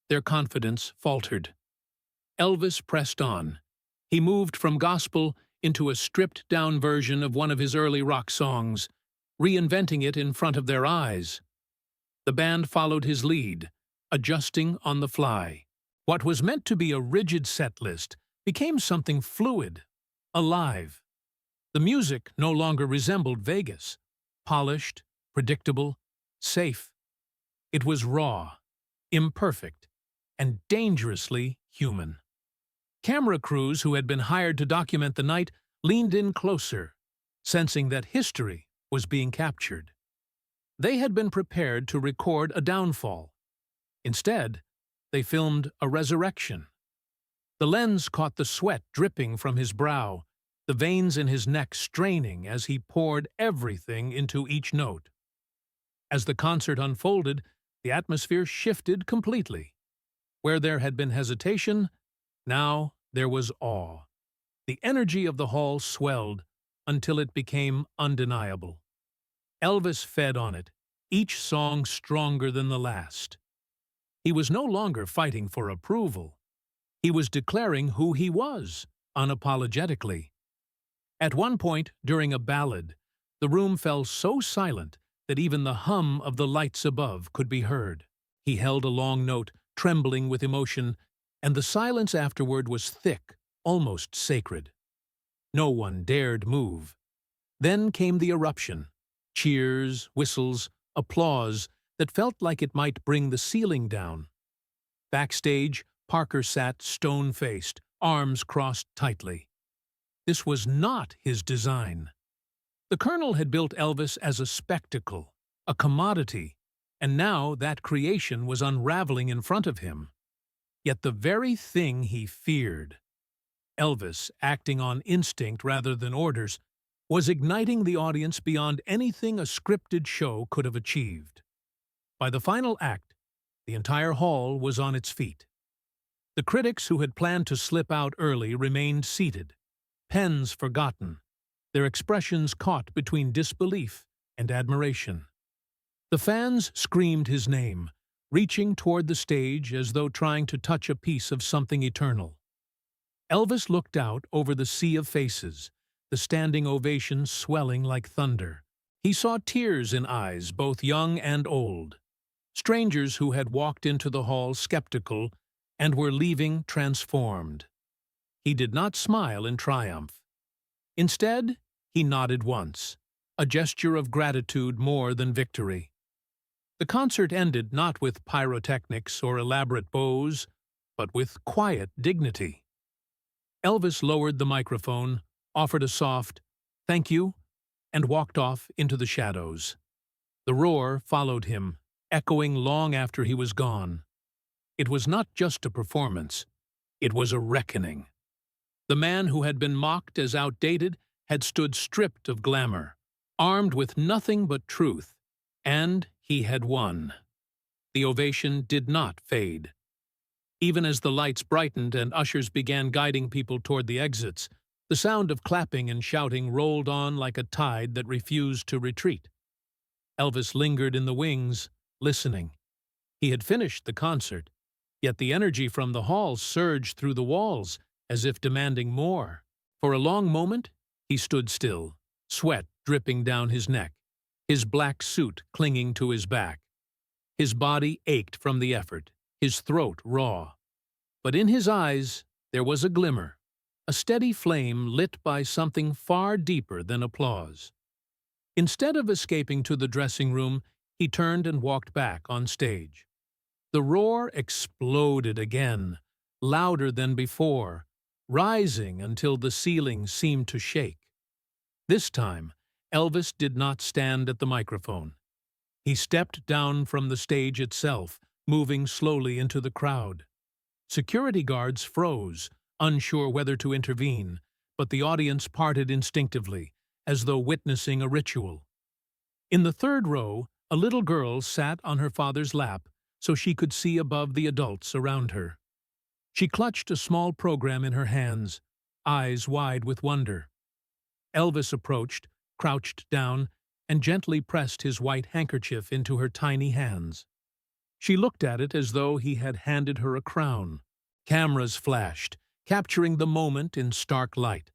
Their confidence faltered. Elvis pressed on. He moved from gospel into a stripped-down version of one of his early rock songs, reinventing it in front of their eyes. The band followed his lead, adjusting on the fly. What was meant to be a rigid set list became something fluid, alive. The music no longer resembled Vegas, polished, predictable, safe. It was raw, imperfect, and dangerously human. Camera crews who had been hired to document the night leaned in closer, sensing that history was being captured. They had been prepared to record a downfall. Instead, they filmed a resurrection. The lens caught the sweat dripping from his brow, the veins in his neck straining as he poured everything into each note. As the concert unfolded, the atmosphere shifted completely. Where there had been hesitation, now there was awe. The energy of the hall swelled until it became undeniable. Elvis fed on it, each song stronger than the last. He was no longer fighting for approval. He was declaring who he was, unapologetically. At one point, during a ballad, the room fell so silent that even the hum of the lights above could be heard. He held a long note, trembling with emotion, and the silence afterward was thick, almost sacred. No one dared move. Then came the eruption. Cheers, whistles, applause that felt like it might bring the ceiling down. Backstage, Parker sat stone-faced, arms crossed tightly. This was not his design. The Colonel had built Elvis as a spectacle, a commodity, and now that creation was unraveling in front of him. Yet the very thing he feared, Elvis, acting on instinct rather than orders, was igniting the audience beyond anything a scripted show could have achieved. By the final act, the entire hall was on its feet. The critics who had planned to slip out early remained seated, pens forgotten, their expressions caught between disbelief and admiration. The fans screamed his name, reaching toward the stage as though trying to touch a piece of something eternal. Elvis looked out over the sea of faces, the standing ovation swelling like thunder. He saw tears in eyes, both young and old. Strangers who had walked into the hall skeptical and were leaving transformed. He did not smile in triumph. Instead, he nodded once, a gesture of gratitude more than victory. The concert ended not with pyrotechnics or elaborate bows, but with quiet dignity. Elvis lowered the microphone, offered a soft, "Thank you," and walked off into the shadows. The roar followed him, echoing long after he was gone. It was not just a performance, it was a reckoning. The man who had been mocked as outdated had stood stripped of glamour, armed with nothing but truth, and he had won. The ovation did not fade. Even as the lights brightened and ushers began guiding people toward the exits, the sound of clapping and shouting rolled on like a tide that refused to retreat. Elvis lingered in the wings, listening. He had finished the concert, yet the energy from the hall surged through the walls, as if demanding more. For a long moment, he stood still, sweat dripping down his neck, his black suit clinging to his back. His body ached from the effort, his throat raw. But in his eyes there was a glimmer, a steady flame lit by something far deeper than applause. Instead of escaping to the dressing room, he turned and walked back on stage. The roar exploded again, louder than before, rising until the ceiling seemed to shake. This time, Elvis did not stand at the microphone. He stepped down from the stage itself, moving slowly into the crowd. Security guards froze, unsure whether to intervene, but the audience parted instinctively, as though witnessing a ritual. In the third row, a little girl sat on her father's lap so she could see above the adults around her. She clutched a small program in her hands, eyes wide with wonder. Elvis approached, crouched down, and gently pressed his white handkerchief into her tiny hands. She looked at it as though he had handed her a crown. Cameras flashed, capturing the moment in stark light.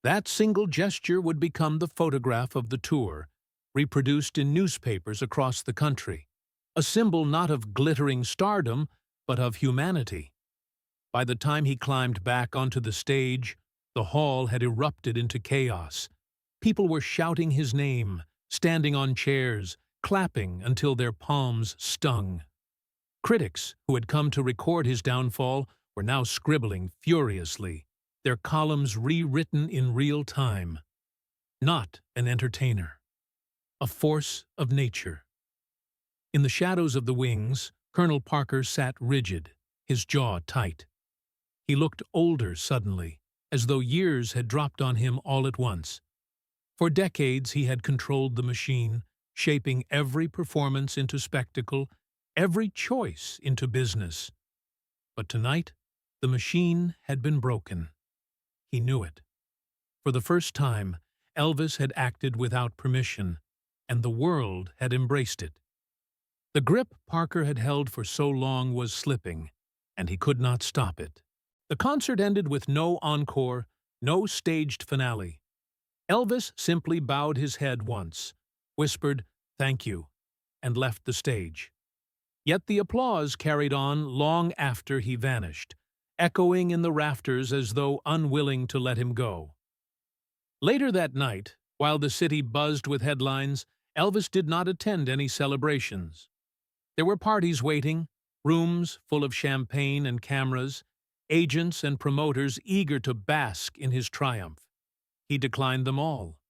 That single gesture would become the photograph of the tour, reproduced in newspapers across the country, a symbol not of glittering stardom, but of humanity. By the time he climbed back onto the stage, the hall had erupted into chaos. People were shouting his name, standing on chairs, clapping until their palms stung. Critics who had come to record his downfall were now scribbling furiously, their columns rewritten in real time. Not an entertainer. A force of nature. In the shadows of the wings, Colonel Parker sat rigid, his jaw tight. He looked older suddenly, as though years had dropped on him all at once. For decades he had controlled the machine, shaping every performance into spectacle, every choice into business. But tonight, the machine had been broken. He knew it. For the first time, Elvis had acted without permission, and the world had embraced it. The grip Parker had held for so long was slipping, and he could not stop it. The concert ended with no encore, no staged finale. Elvis simply bowed his head once, whispered, "Thank you," and left the stage. Yet the applause carried on long after he vanished, echoing in the rafters as though unwilling to let him go. Later that night, while the city buzzed with headlines, Elvis did not attend any celebrations. There were parties waiting, rooms full of champagne and cameras, agents and promoters eager to bask in his triumph. He declined them all.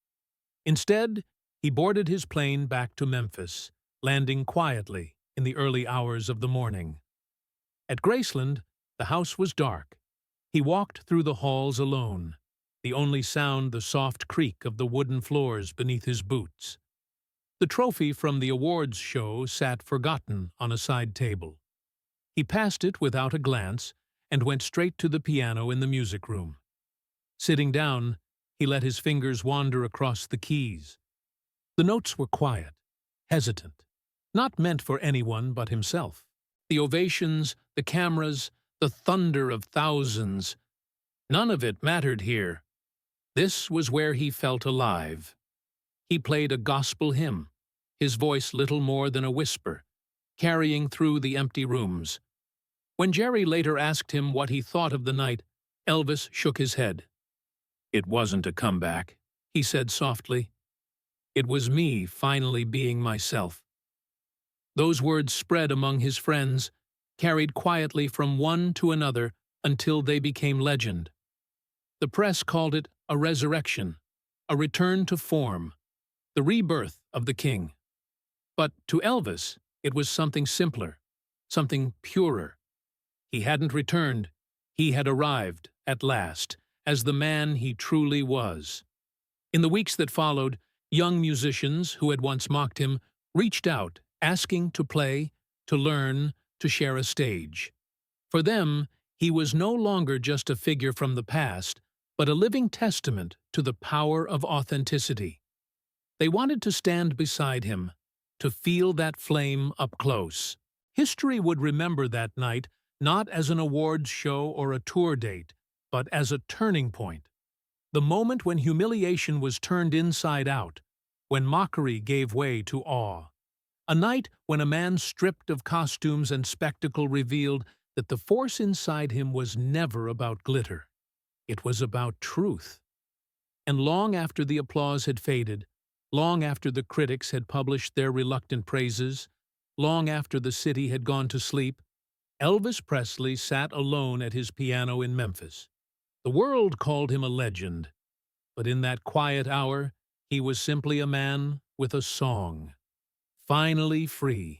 Instead, he boarded his plane back to Memphis, landing quietly in the early hours of the morning. At Graceland, the house was dark. He walked through the halls alone, the only sound the soft creak of the wooden floors beneath his boots. The trophy from the awards show sat forgotten on a side table. He passed it without a glance and went straight to the piano in the music room. Sitting down, he let his fingers wander across the keys. The notes were quiet, hesitant, not meant for anyone but himself. The ovations, the cameras, the thunder of thousands, none of it mattered here. This was where he felt alive. He played a gospel hymn, his voice little more than a whisper, carrying through the empty rooms. When Jerry later asked him what he thought of the night, Elvis shook his head. "It wasn't a comeback," he said softly. "It was me finally being myself." Those words spread among his friends, carried quietly from one to another until they became legend. The press called it a resurrection, a return to form, the rebirth of the king. But to Elvis, it was something simpler, something purer. He hadn't returned. He had arrived, at last, as the man he truly was. In the weeks that followed, young musicians who had once mocked him reached out, asking to play, to learn, to share a stage. For them, he was no longer just a figure from the past, but a living testament to the power of authenticity. They wanted to stand beside him, to feel that flame up close. History would remember that night not as an awards show or a tour date, but as a turning point. The moment when humiliation was turned inside out, when mockery gave way to awe. A night when a man stripped of costumes and spectacle revealed that the force inside him was never about glitter. It was about truth. And long after the applause had faded, long after the critics had published their reluctant praises, long after the city had gone to sleep, Elvis Presley sat alone at his piano in Memphis. The world called him a legend, but in that quiet hour, he was simply a man with a song, finally free.